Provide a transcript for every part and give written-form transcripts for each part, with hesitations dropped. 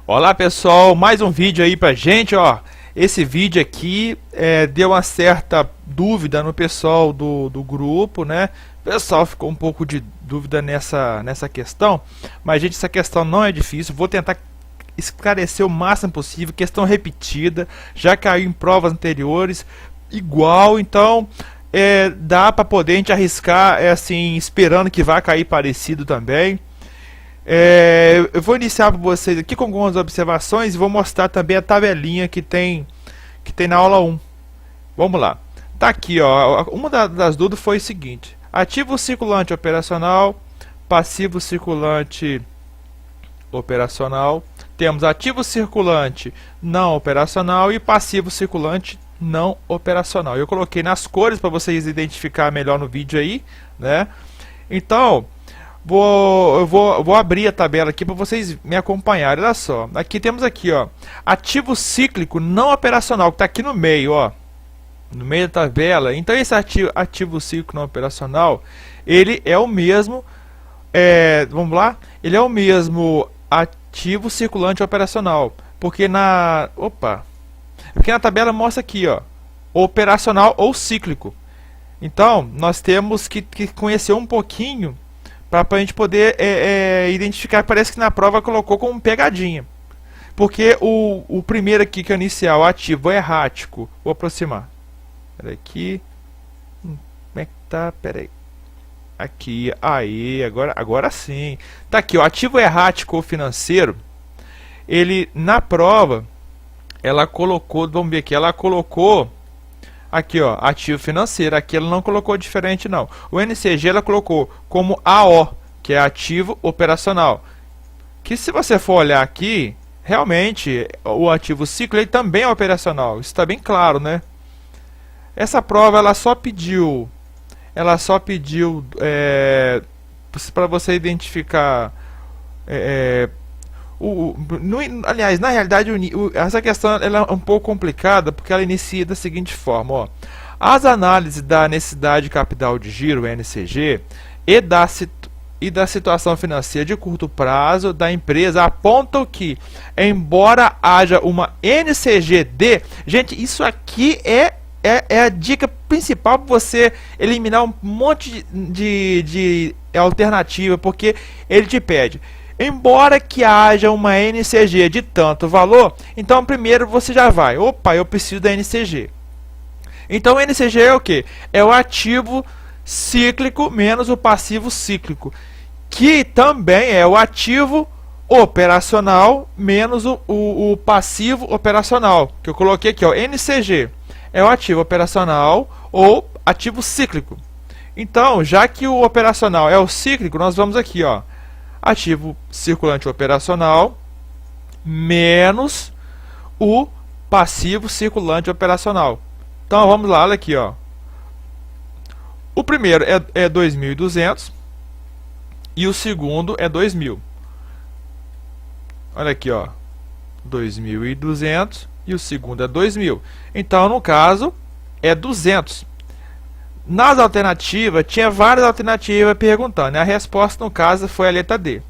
Olá pessoal, mais um vídeo aí pra gente, ó. Esse vídeo aqui deu uma certa dúvida no pessoal do grupo, né? O pessoal ficou um pouco de dúvida nessa questão, mas gente, essa questão não é difícil, vou tentar esclarecer o máximo possível, questão repetida, já caiu em provas anteriores, igual, então dá pra poder a gente arriscar, assim, esperando que vai cair parecido também. Eu vou iniciar para vocês aqui com algumas observações e vou mostrar também a tabelinha que tem na aula 1. Vamos lá. Tá aqui, ó. Uma das dúvidas foi o seguinte: ativo circulante operacional, passivo circulante operacional. Temos ativo circulante não operacional e passivo circulante não operacional. Eu coloquei nas cores para vocês identificar melhor no vídeo aí, né? Então, eu vou abrir a tabela aqui para vocês me acompanharem. Olha só, aqui temos aqui, ó, ativo cíclico não operacional, que está aqui no meio, ó, no meio da tabela. Então esse ativo cíclico não operacional, ele é o mesmo, vamos lá, ele é o mesmo ativo circulante operacional, porque porque na tabela mostra aqui, ó, operacional ou cíclico. Então nós temos que conhecer um pouquinho para a gente poder identificar. Parece que na prova colocou como pegadinha, porque o primeiro aqui, que é o inicial, ativo errático. Vou aproximar, peraí aqui, como é que tá, peraí, aqui, aí, agora sim, tá aqui, o ativo errático ou financeiro. Ele, na prova, ela colocou, vamos ver aqui, ela colocou aqui, ó, ativo financeiro. Aqui ela não colocou diferente, não. O NCG ela colocou como AO, que é ativo operacional. Que, se você for olhar aqui, realmente o ativo ciclo ele também é operacional. Isso está bem claro, né? Essa prova ela só pediu para você identificar aliás, na realidade, essa questão ela é um pouco complicada, porque ela inicia da seguinte forma, ó. As análises da necessidade de capital de giro, NCG, e da situação financeira de curto prazo da empresa apontam que, embora haja uma NCG-D, gente, isso aqui é a dica principal para você eliminar um monte de alternativa, porque ele te pede: embora que haja uma NCG de tanto valor, então primeiro você já vai, opa, eu preciso da NCG. Então o NCG é o que? É o ativo cíclico menos o passivo cíclico, que também é o ativo operacional menos o passivo operacional, que eu coloquei aqui, ó, NCG. É o ativo operacional ou ativo cíclico. Então, já que o operacional é o cíclico, nós vamos aqui, ó, ativo circulante operacional menos o passivo circulante operacional. Então vamos lá, olha aqui, ó. O primeiro é 2.200 e o segundo é 2.000. Olha aqui, ó, 2.200 e o segundo é 2.000. Então, no caso, é 200. Nas alternativas, tinha várias alternativas perguntando, e a resposta, no caso, foi a letra D.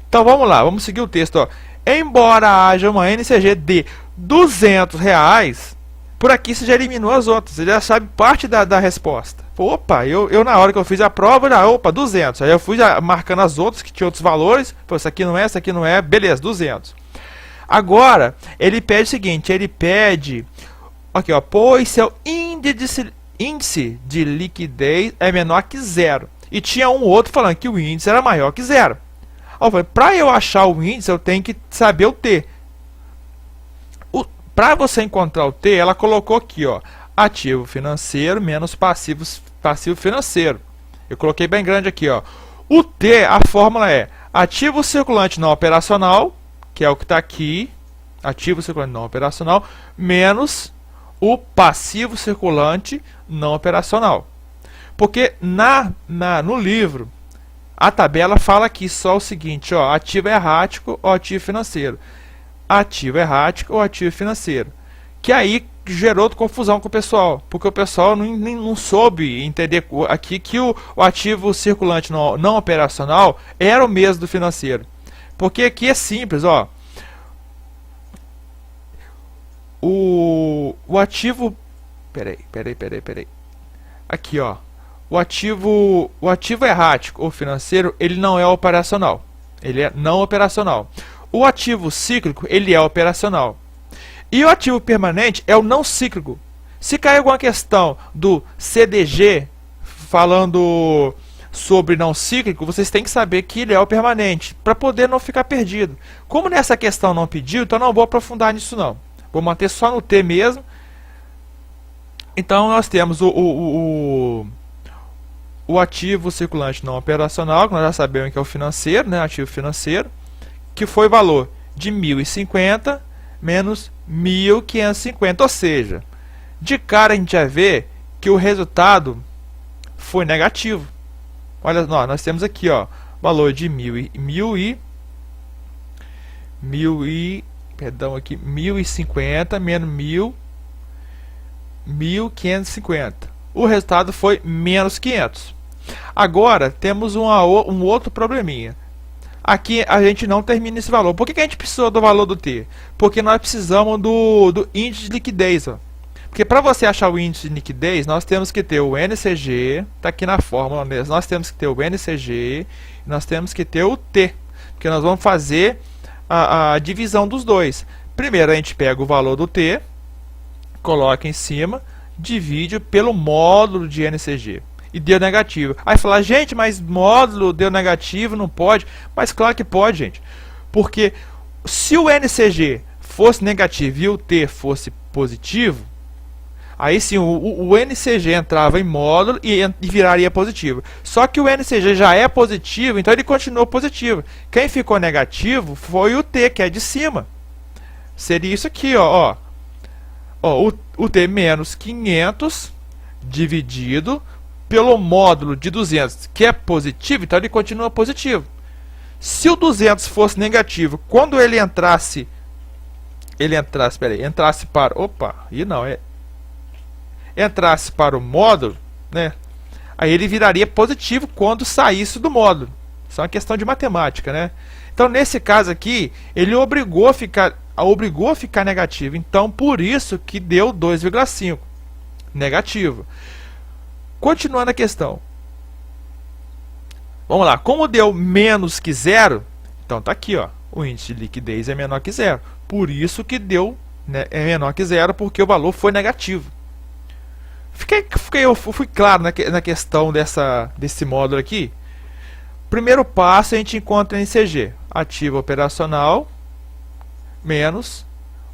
Então, vamos lá, vamos seguir o texto, ó. Embora haja uma NCG de R$200, por aqui você já eliminou as outras, você já sabe parte da resposta. Opa, eu na hora que eu fiz a prova, opa, 200. Aí eu fui marcando as outras que tinham outros valores. Pô, essa aqui não é, beleza, 200. Agora, ele pede o seguinte, ele pede, aqui, ó, pois seu índice de liquidez é menor que zero. E tinha um outro falando que o índice era maior que zero. Para eu achar o índice, eu tenho que saber o T. Para você encontrar o T, ela colocou aqui, ó, ativo financeiro menos passivo financeiro. Eu coloquei bem grande aqui, ó. O T, a fórmula é ativo circulante não operacional, que é o que está aqui, ativo circulante não operacional, menos o passivo circulante não operacional. Porque no livro, a tabela fala aqui só o seguinte, ó, ativo errático ou ativo financeiro. Ativo errático ou ativo financeiro. Que aí gerou confusão com o pessoal, porque o pessoal não soube entender aqui que o ativo circulante não operacional era o mesmo do financeiro. Porque aqui é simples, ó. o ativo... Peraí. Aqui, ó. O ativo errático ou financeiro, ele não é operacional. Ele é não operacional. O ativo cíclico, ele é operacional. E o ativo permanente é o não cíclico. Se cair alguma questão do CDG, falando sobre não cíclico, vocês têm que saber que ele é o permanente, para poder não ficar perdido. Como nessa questão não pediu, então não vou aprofundar nisso não. Vou manter só no T mesmo. Então nós temos o ativo circulante não operacional, que nós já sabemos que é o financeiro, né, ativo financeiro, que foi valor de 1.050 menos 1.550, ou seja, de cara a gente já vê que o resultado foi negativo. Olha, nós temos aqui, ó, valor de 1.050 menos 1.550. O resultado foi menos 500. Agora temos um outro probleminha. Aqui a gente não termina esse valor. Por que a gente precisou do valor do T? Porque nós precisamos do índice de liquidez. Ó. Porque para você achar o índice de liquidez, nós temos que ter o NCG, está aqui na fórmula mesmo, nós temos que ter o NCG, e nós temos que ter o T, porque nós vamos fazer a divisão dos dois. Primeiro a gente pega o valor do T, coloca em cima, divide pelo módulo de NCG. E deu negativo. Aí fala, gente, mas módulo deu negativo, não pode. Mas claro que pode, gente. Porque se o NCG fosse negativo e o T fosse positivo, aí sim o NCG entrava em módulo e viraria positivo. Só que o NCG já é positivo, então ele continuou positivo. Quem ficou negativo foi o T, que é de cima. Seria isso aqui, ó. O T menos 500 dividido pelo módulo de 200, que é positivo, então ele continua positivo. Se o 200 fosse negativo, quando ele entrasse para, entrasse para o módulo, né? Aí ele viraria positivo quando saísse do módulo. Isso é uma questão de matemática, né? Então nesse caso aqui, ele obrigou a ficar negativo. Então por isso que deu 2,5 negativo. Continuando a questão. Vamos lá. Como deu menos que zero, então tá aqui, ó. O índice de liquidez é menor que zero. Por isso que deu, né, é menor que zero, porque o valor foi negativo. Eu fui claro na questão desse módulo aqui. Primeiro passo, a gente encontra NCG. Ativo operacional menos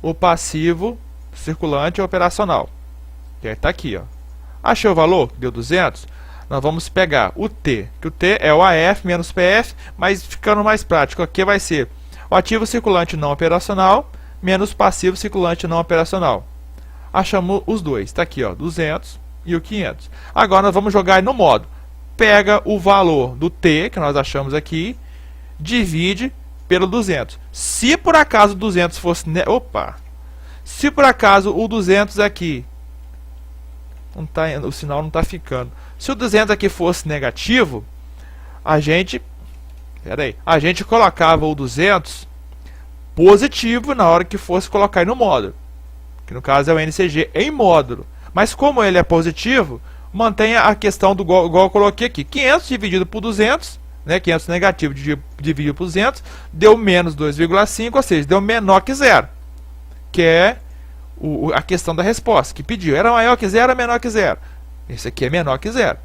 o passivo circulante operacional. Que está aqui, ó. Achou o valor? Deu 200? Nós vamos pegar o T, que o T é o AF menos PF, mas ficando mais prático, aqui vai ser o ativo circulante não operacional menos o passivo circulante não operacional. Achamos os dois, está aqui, ó, 200 e o 500. Agora nós vamos jogar no modo. Pega o valor do T, que nós achamos aqui, divide pelo 200. Se por acaso o 200 fosse... Se por acaso o 200 aqui... o sinal não está ficando. Se o 200 aqui fosse negativo, a gente colocava o 200 positivo na hora que fosse colocar aí no módulo. Que no caso é o NCG em módulo. Mas como ele é positivo, mantenha a questão do igual eu coloquei aqui. 500 dividido por 200, né, 500 negativo dividido por 200, deu menos 2,5, ou seja, deu menor que zero. Que é a questão da resposta, que pediu. Era maior que zero, era menor que zero. Esse aqui é menor que zero.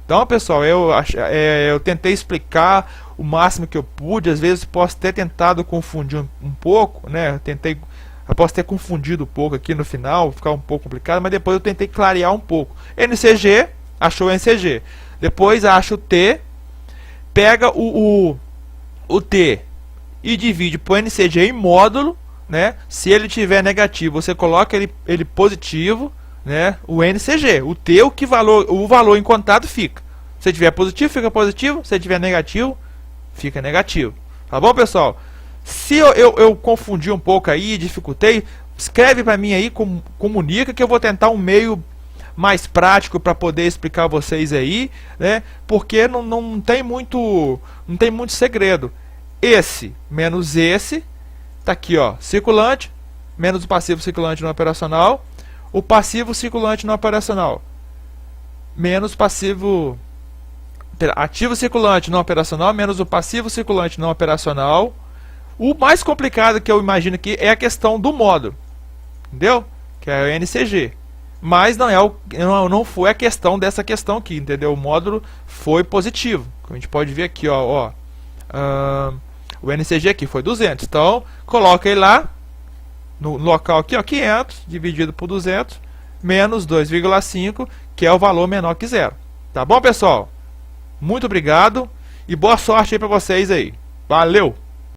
Então, pessoal, eu tentei explicar o máximo que eu pude. Às vezes posso ter tentado confundir um pouco, né? Eu posso ter confundido um pouco aqui no final, ficar um pouco complicado, mas depois eu tentei clarear um pouco. NCG, achou o NCG. Depois acha o T, pega o T e divide por NCG em módulo, né? Se ele tiver negativo, você coloca ele positivo, né? O NCG, o T, o valor encontrado fica. Se tiver positivo, fica positivo. Se tiver negativo, fica negativo. Tá bom, pessoal? Se eu confundi um pouco aí, dificultei, escreve para mim aí, comunica, que eu vou tentar um meio mais prático para poder explicar a vocês aí, né? Porque não tem muito segredo. Esse menos esse, tá aqui, ó, circulante menos o passivo circulante não operacional. O passivo circulante não operacional menos passivo ativo circulante não operacional menos o passivo circulante não operacional. O mais complicado que eu imagino aqui é a questão do módulo, entendeu? Que é o NCG. Mas não foi a questão dessa questão aqui, entendeu? O módulo foi positivo. Como a gente pode ver aqui, o NCG aqui foi 200. Então, coloca ele lá no local aqui, 500 dividido por 200 menos 2,5, que é o valor menor que zero. Tá bom, pessoal? Muito obrigado e boa sorte aí para vocês aí. Valeu!